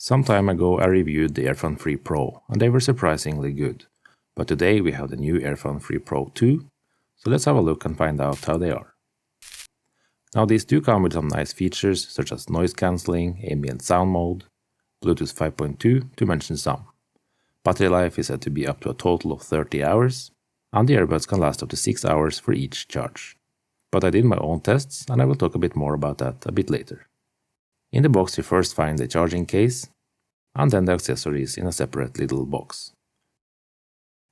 Some time ago I reviewed the Earfun Free Pro and they were surprisingly good, but today we have the new Earfun Free Pro 2, so let's have a look and find out how they are. Now these do come with some nice features such as noise cancelling, ambient sound mode, Bluetooth 5.2 to mention some. Battery life is said to be up to a total of 30 hours, and the earbuds can last up to 6 hours for each charge. But I did my own tests and I will talk a bit more about that a bit later. In the box you first find the charging case, and then the accessories in a separate little box.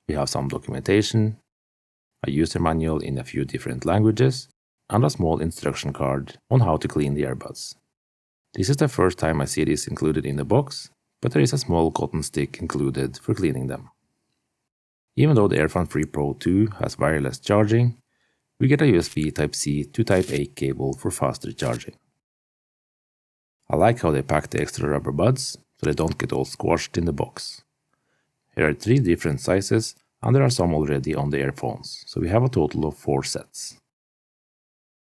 We have some documentation, a user manual in a few different languages, and a small instruction card on how to clean the earbuds. This is the first time I see this included in the box, but there is a small cotton stick included for cleaning them. Even though the Earfun Free Pro 2 has wireless charging, we get a USB Type-C to Type-A cable for faster charging. I like how they pack the extra rubber buds, so they don't get all squashed in the box. Here are 3 different sizes, and there are some already on the earphones, so we have a total of 4 sets.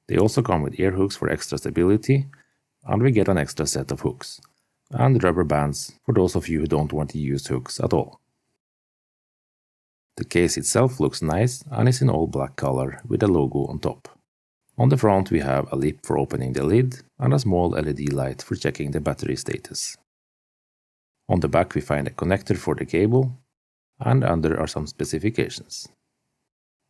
They also come with ear hooks for extra stability, and we get an extra set of hooks, and rubber bands for those of you who don't want to use hooks at all. The case itself looks nice and is in all black color with a logo on top. On the front we have a lip for opening the lid and a small LED light for checking the battery status. On the back we find a connector for the cable, and under are some specifications.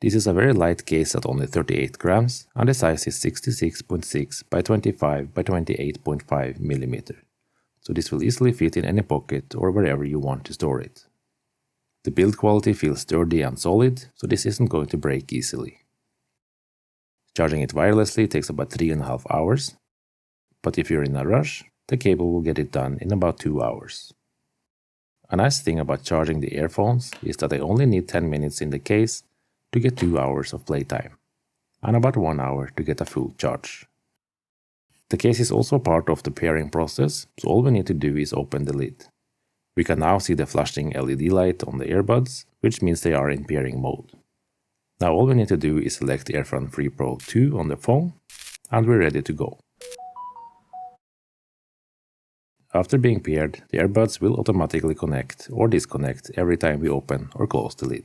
This is a very light case at only 38 grams and the size is 66.6 by 25 by 28.5 mm. So this will easily fit in any pocket or wherever you want to store it. The build quality feels sturdy and solid, so this isn't going to break easily. Charging it wirelessly takes about 3.5 hours, but if you're in a rush, the cable will get it done in about 2 hours. A nice thing about charging the earphones is that I only need 10 minutes in the case to get 2 hours of playtime, and about 1 hour to get a full charge. The case is also part of the pairing process, so all we need to do is open the lid. We can now see the flashing LED light on the earbuds, which means they are in pairing mode. Now all we need to do is select the Earfun Free Pro 2 on the phone, and we're ready to go. After being paired, the earbuds will automatically connect or disconnect every time we open or close the lid.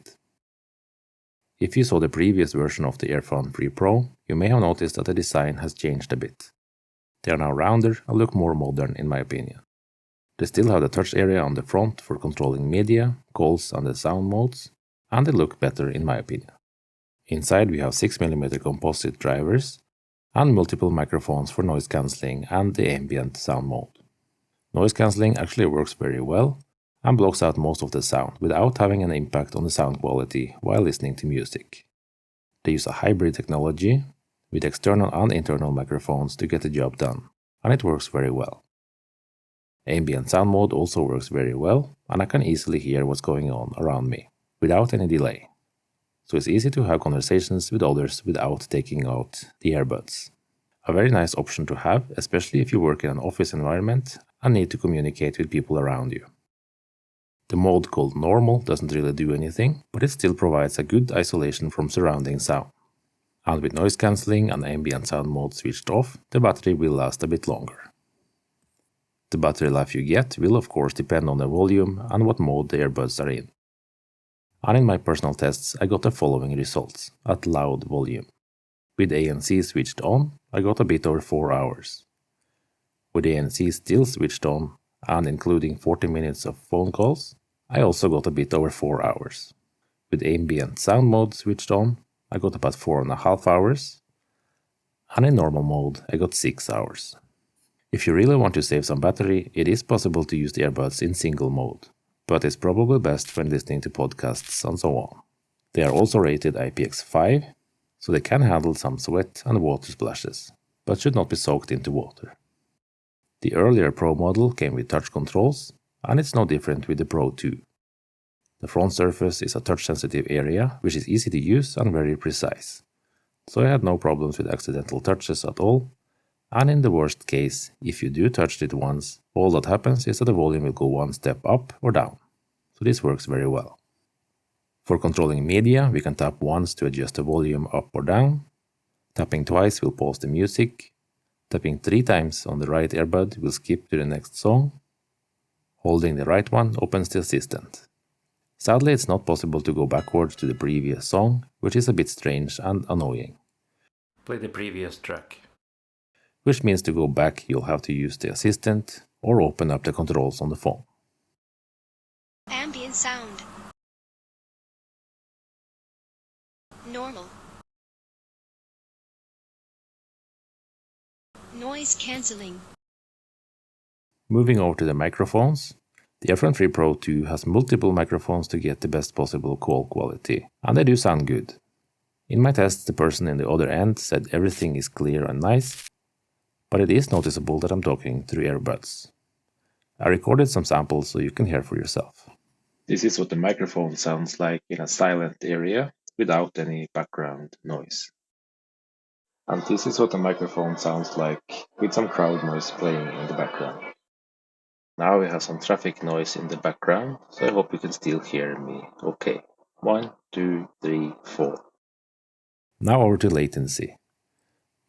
If you saw the previous version of the Earfun Free Pro, you may have noticed that the design has changed a bit. They are now rounder and look more modern in my opinion. They still have the touch area on the front for controlling media, calls and the sound modes, and they look better in my opinion. Inside we have 6mm composite drivers and multiple microphones for noise cancelling and the ambient sound mode. Noise cancelling actually works very well and blocks out most of the sound without having an impact on the sound quality while listening to music. They use a hybrid technology with external and internal microphones to get the job done, and it works very well. Ambient sound mode also works very well, and I can easily hear what's going on around me without any delay. So it's easy to have conversations with others without taking out the earbuds. A very nice option to have, especially if you work in an office environment and need to communicate with people around you. The mode called Normal doesn't really do anything, but it still provides a good isolation from surrounding sound. And with noise cancelling and ambient sound mode switched off, the battery will last a bit longer. The battery life you get will of course depend on the volume and what mode the earbuds are in. And in my personal tests I got the following results at loud volume. With ANC switched on, I got a bit over 4 hours. With ANC still switched on, and including 40 minutes of phone calls, I also got a bit over 4 hours. With ambient sound mode switched on, I got about 4.5 hours, and in normal mode I got 6 hours. If you really want to save some battery, it is possible to use the earbuds in single mode, but it's probably best when listening to podcasts and so on. They are also rated IPX5, so they can handle some sweat and water splashes, but should not be soaked into water. The earlier Pro model came with touch controls, and it's no different with the Pro 2. The front surface is a touch-sensitive area, which is easy to use and very precise, so I had no problems with accidental touches at all, and in the worst case, if you do touch it once, all that happens is that the volume will go one step up or down, so this works very well. For controlling media, we can tap once to adjust the volume up or down, tapping twice will pause the music, tapping 3 times on the right earbud will skip to the next song, Holding the right one opens the assistant. Sadly, it's not possible to go backwards to the previous song, which is a bit strange and annoying. Play the previous track. Which means to go back you'll have to use the assistant or open up the controls on the phone. Ambient Sound. Normal. Noise cancelling. Moving over to the microphones, the Earfun Free Pro 2 has multiple microphones to get the best possible call quality, and they do sound good. In my tests, the person in the other end said everything is clear and nice, but it is noticeable that I'm talking through earbuds. I recorded some samples so you can hear for yourself. This is what the microphone sounds like in a silent area without any background noise. And this is what the microphone sounds like with some crowd noise playing in the background. Now we have some traffic noise in the background, so I hope you can still hear me okay. 1, 2, 3, 4. Now over to latency.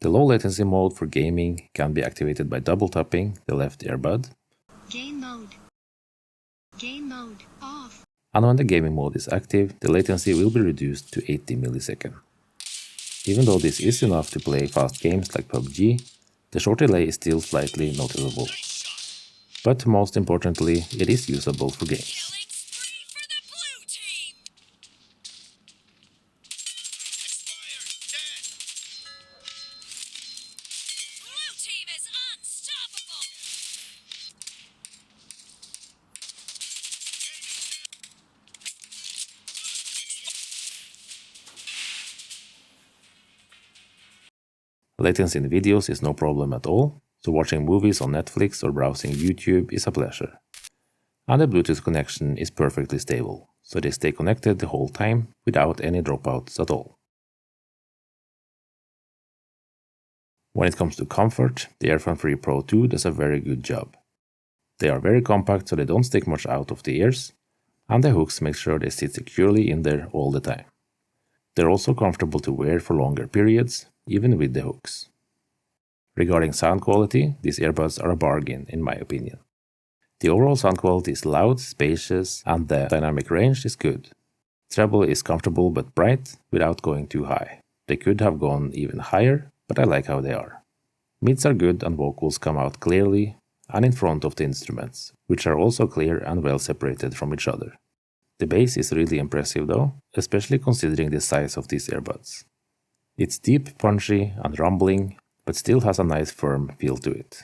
The low latency mode for gaming can be activated by double tapping the left earbud. Game mode. Game mode off. And when the gaming mode is active, the latency will be reduced to 80 milliseconds. Even though this is enough to play fast games like PUBG, the short delay is still slightly noticeable. But most importantly, it is usable for games. Latency in videos is no problem at all, so watching movies on Netflix or browsing YouTube is a pleasure. And the Bluetooth connection is perfectly stable, so they stay connected the whole time without any dropouts at all. When it comes to comfort, the Earfun Free Pro 2 does a very good job. They are very compact so they don't stick much out of the ears, and the hooks make sure they sit securely in there all the time. They're also comfortable to wear for longer periods, even with the hooks. Regarding sound quality, these earbuds are a bargain in my opinion. The overall sound quality is loud, spacious, and the dynamic range is good. Treble is comfortable but bright without going too high. They could have gone even higher, but I like how they are. Mids are good and vocals come out clearly and in front of the instruments, which are also clear and well separated from each other. The bass is really impressive though, especially considering the size of these earbuds. It's deep, punchy, and rumbling, but still has a nice firm feel to it.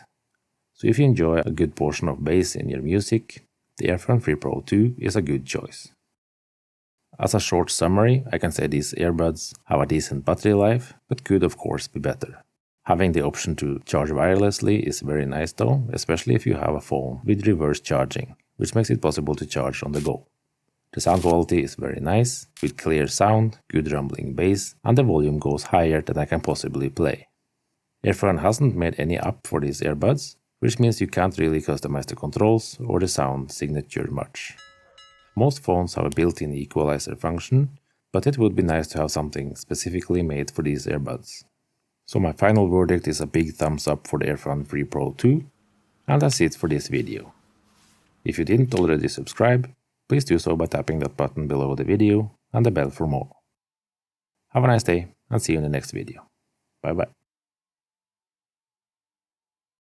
So if you enjoy a good portion of bass in your music, the Earfun Free Pro 2 is a good choice. As a short summary, I can say these earbuds have a decent battery life, but could of course be better. Having the option to charge wirelessly is very nice though, especially if you have a phone with reverse charging, which makes it possible to charge on the go. The sound quality is very nice, with clear sound, good rumbling bass, and the volume goes higher than I can possibly play. Earfun hasn't made any app for these earbuds, which means you can't really customize the controls or the sound signature much. Most phones have a built-in equalizer function, but it would be nice to have something specifically made for these earbuds. So my final verdict is a big thumbs up for the Earfun Free Pro 2, and that's it for this video. If you didn't already subscribe, please do so by tapping that button below the video and the bell for more. Have a nice day and see you in the next video. Bye bye.